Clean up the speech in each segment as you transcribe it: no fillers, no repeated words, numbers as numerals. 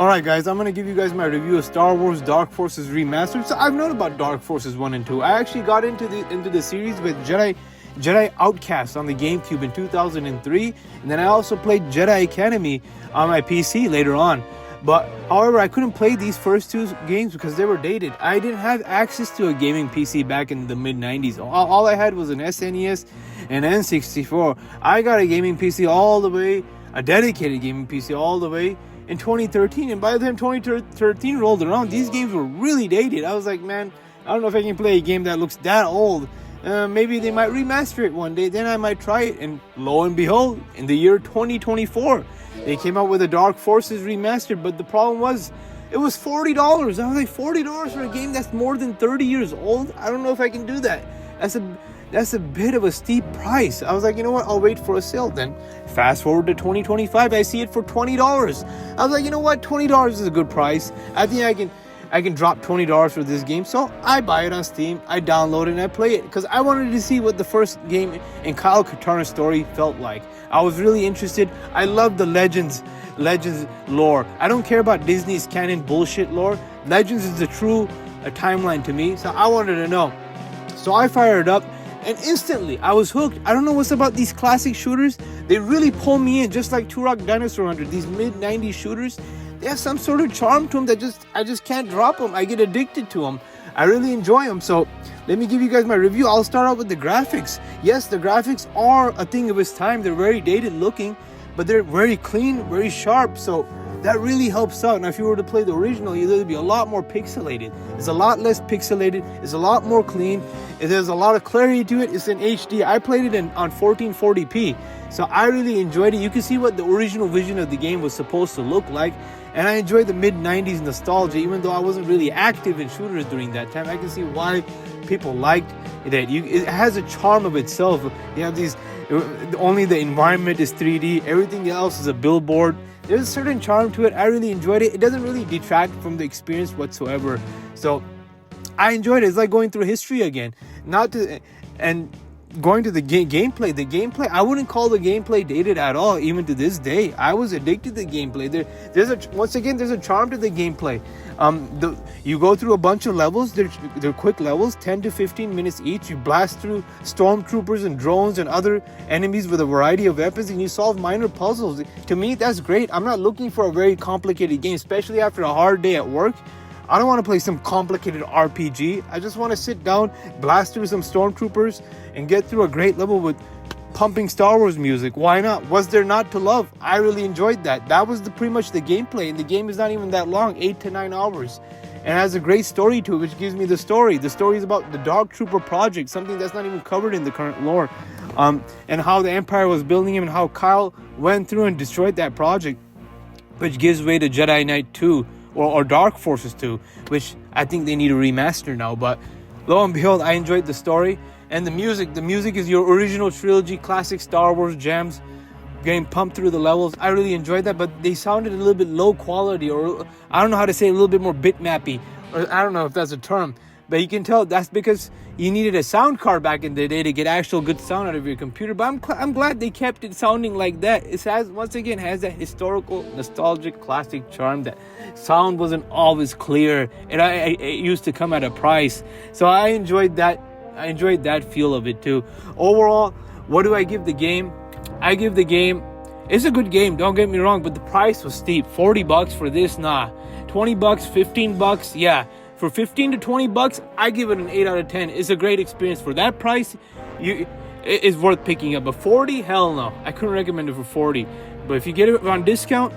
Alright guys, I'm going to give you guys my review of Star Wars Dark Forces Remastered. So I've known about Dark Forces 1 and 2. I actually got into the series with Jedi Outcast on the GameCube in 2003. And then I also played Jedi Academy on my PC later on. But however, I couldn't play these first two games because they were dated. I didn't have access to a gaming PC back in the mid-90s. All I had was an SNES and N64. I got a gaming PC all the way, a dedicated gaming PC all the way in 2013, and by the time 2013 rolled around, these games were really dated. I was like, man, I don't know if I can play a game that looks that old. Maybe they might remaster it one day, then I might try it. And lo and behold, in the year 2024, they came out with a Dark Forces Remastered, but the problem was, it was $40. I was like, $40 for a game that's more than 30 years old? I don't know if I can do that. That's a bit of a steep price. I was like, you know what? I'll wait for a sale then. Fast forward to 2025, I see it for $20. I was like, you know what? $20 is a good price. I think I can drop $20 for this game. So I buy it on Steam, I download it, and I play it because I wanted to see what the first game in Kyle Katarn's story felt like. I was really interested. I love the Legends lore. I don't care about Disney's canon bullshit lore. Legends is the true timeline to me, so I wanted to know. So I fired it up, and instantly I was hooked. I don't know what's about these classic shooters. They really pull me in, just like Turok Dinosaur Hunter. These mid-90s shooters, they have some sort of charm to them that I just can't drop them. I get addicted to them. I really enjoy them. So let me give you guys my review. I'll start out with the graphics. Yes, the graphics are a thing of its time. They're very dated looking, but they're very clean, very sharp. So that really helps out. Now, if you were to play the original, it would be a lot more pixelated. It's a lot less pixelated. It's a lot more clean. There's a lot of clarity to it. It's in HD. I played it on 1440p. So I really enjoyed it. You can see what the original vision of the game was supposed to look like. And I enjoyed the mid-90s nostalgia, even though I wasn't really active in shooters during that time. I can see why people liked it. It has a charm of itself. You have these, only the environment is 3D. Everything else is a billboard. There's a certain charm to it. I really enjoyed it. It doesn't really detract from the experience whatsoever. So I enjoyed it. It's like going through history again. And going to the gameplay. The gameplay, I wouldn't call the gameplay dated at all, even to this day. I was addicted to the gameplay. There's a charm to the gameplay. You go through a bunch of levels. They're quick levels, 10 to 15 minutes each. You blast through stormtroopers and drones and other enemies with a variety of weapons, and you solve minor puzzles. To me, that's great. I'm not looking for a very complicated game, especially after a hard day at work. I don't want to play some complicated RPG. I just want to sit down, blast through some stormtroopers, and get through a great level with pumping Star Wars music. Why not? What's there not to love? I really enjoyed that. That was pretty much the gameplay, and the game is not even that long, 8 to 9 hours. And it has a great story to it, which gives me the story. The story is about the Dark Trooper project, something that's not even covered in the current lore, and how the Empire was building him, and how Kyle went through and destroyed that project, which gives way to Jedi Knight 2. Or Dark Forces 2, which I think they need to remaster now. But lo and behold, I enjoyed the story and the music. The music is your original trilogy, classic Star Wars jams, getting pumped through the levels. I really enjoyed that, but they sounded a little bit low quality, or I don't know how to say, a little bit more bitmappy, or I don't know if that's a term. But you can tell that's because you needed a sound card back in the day to get actual good sound out of your computer. But I'm glad they kept it sounding like that. It has that historical, nostalgic, classic charm. That sound wasn't always clear. It used to come at a price. So I enjoyed that. I enjoyed that feel of it too. Overall, what do I give the game? I give the game, it's a good game, don't get me wrong, but the price was steep. $40 for this, nah. $20, $15, yeah. For $15 to $20, I give it an 8 out of 10. It's a great experience. For that price, it's worth picking up. But $40, hell no. I couldn't recommend it for $40. But if you get it on discount,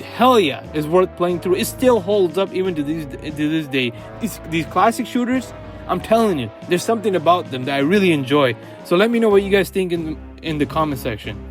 hell yeah, it's worth playing through. It still holds up even to this day. These classic shooters, I'm telling you, there's something about them that I really enjoy. So let me know what you guys think in the comment section.